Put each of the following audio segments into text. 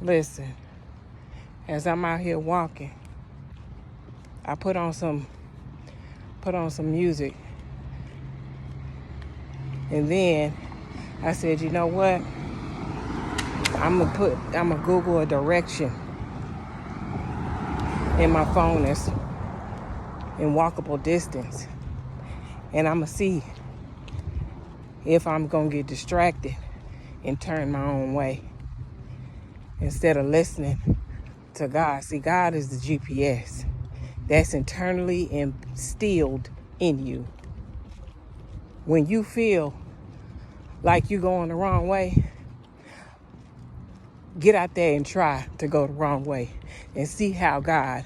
Listen, as I'm out here walking, I put on some music, and then I said, you know what? I'm gonna Google a direction in my phone that's in walkable distance, and I'm gonna see if I'm gonna get distracted and turn my own way instead of listening to God. See, God is the GPS that's internally instilled in you. When you feel like you're going the wrong way, get out there and try to go the wrong way and see how God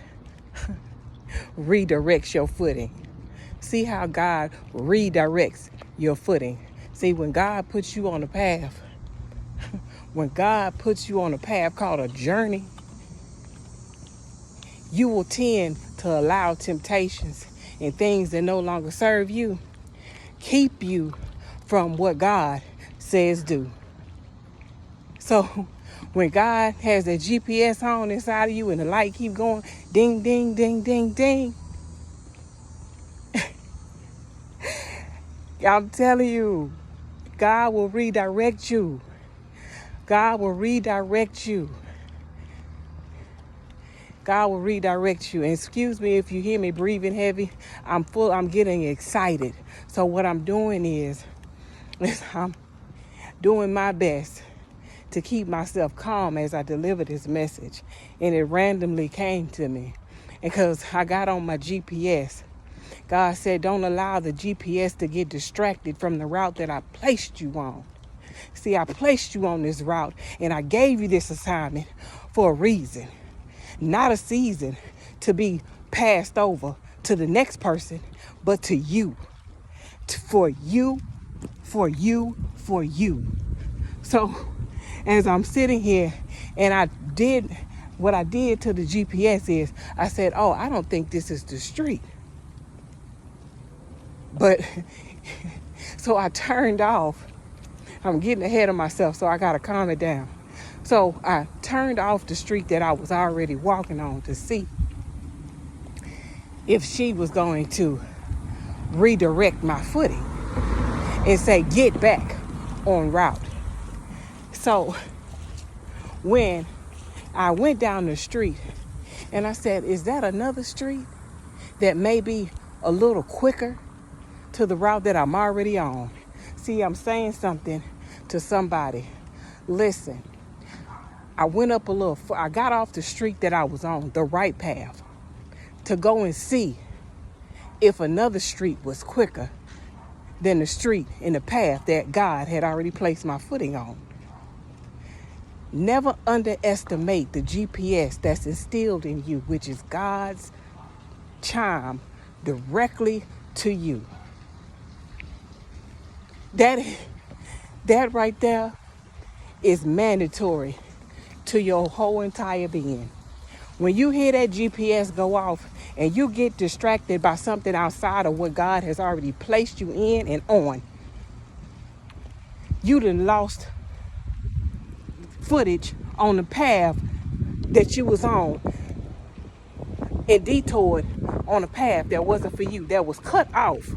redirects your footing. See how God redirects your footing. See, when God puts you on a path, called a journey, you will tend to allow temptations and things that no longer serve you keep you from what God says do. So when God has a GPS on inside of you and the light keep going, ding, ding, ding, ding, ding, I'm telling you, God will redirect you. God will redirect you. God will redirect you. And excuse me if you hear me breathing heavy. I'm getting excited. So what I'm doing is I'm doing my best to keep myself calm as I deliver this message. And it randomly came to me because I got on my GPS. God said, don't allow the GPS to get distracted from the route that I placed you on. See, I placed you on this route and I gave you this assignment for a reason, not a season to be passed over to the next person, but to you, for you, for you, for you. So as I'm sitting here and what I did to the GPS is I said, oh, I don't think this is the street. But so I turned off. I'm getting ahead of myself, so I got to calm it down. So I turned off the street that I was already walking on to see if she was going to redirect my footing and say, get back on route. So when I went down the street and I said, is that another street that may be a little quicker to the route that I'm already on? See, I'm saying something to somebody. Listen, I went up I got off the street that I was on, the right path, to go and see if another street was quicker than the street and the path that God had already placed my footing on. Never underestimate the GPS that's instilled in you, which is God's chime directly to you. That right there is mandatory to your whole entire being. When you hear that GPS go off and you get distracted by something outside of what God has already placed you in and on, you done lost footage on the path that you was on and detoured on a path that wasn't for you, that was cut off.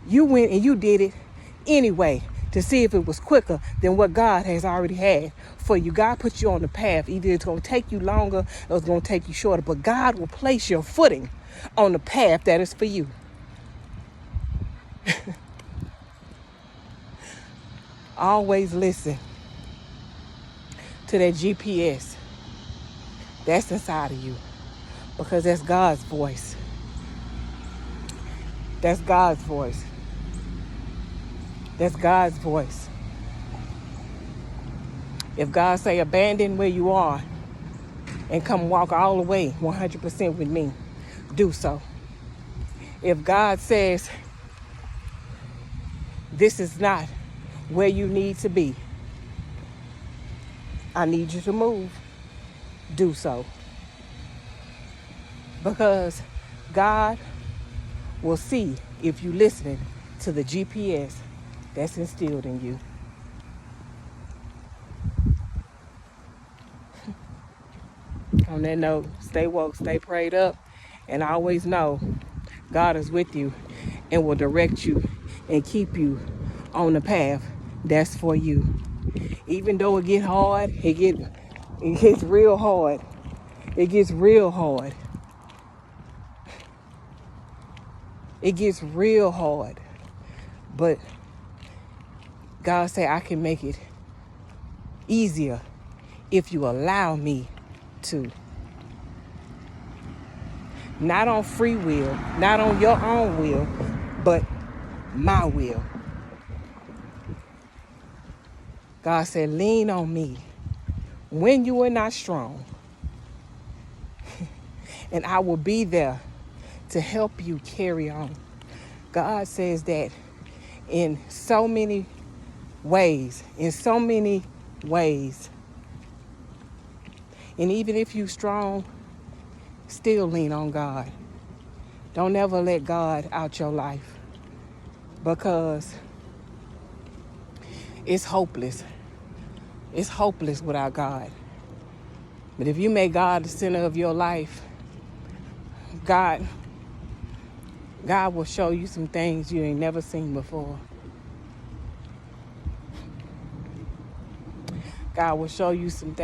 You went and you did it anyway to see if it was quicker than what God has already had for you. God put you on the path. Either it's going to take you longer or it's going to take you shorter, but God will place your footing on the path that is for you. Always listen to that GPS that's inside of you, because that's God's voice. That's God's voice. That's God's voice. If God say abandon where you are and come walk all the way 100% with me, do so. If God says this is not where you need to be, I need you to move, do so. Because God will see if you're listening to the GPS that's instilled in you. On that note, stay woke, stay prayed up, and always know God is with you and will direct you and keep you on the path that's for you. Even though it get hard, it gets real hard. It gets real hard. It gets real hard. But God said I can make it easier if you allow me to. Not on free will, not on your own will, but my will. God said, lean on me when you are not strong, and I will be there to help you carry on. God says that in so many ways, And even if you're strong, still lean on God. Don't ever let God out your life, because it's hopeless. It's hopeless without God. But if you make God the center of your life, God will show you some things you ain't never seen before. God will show you some things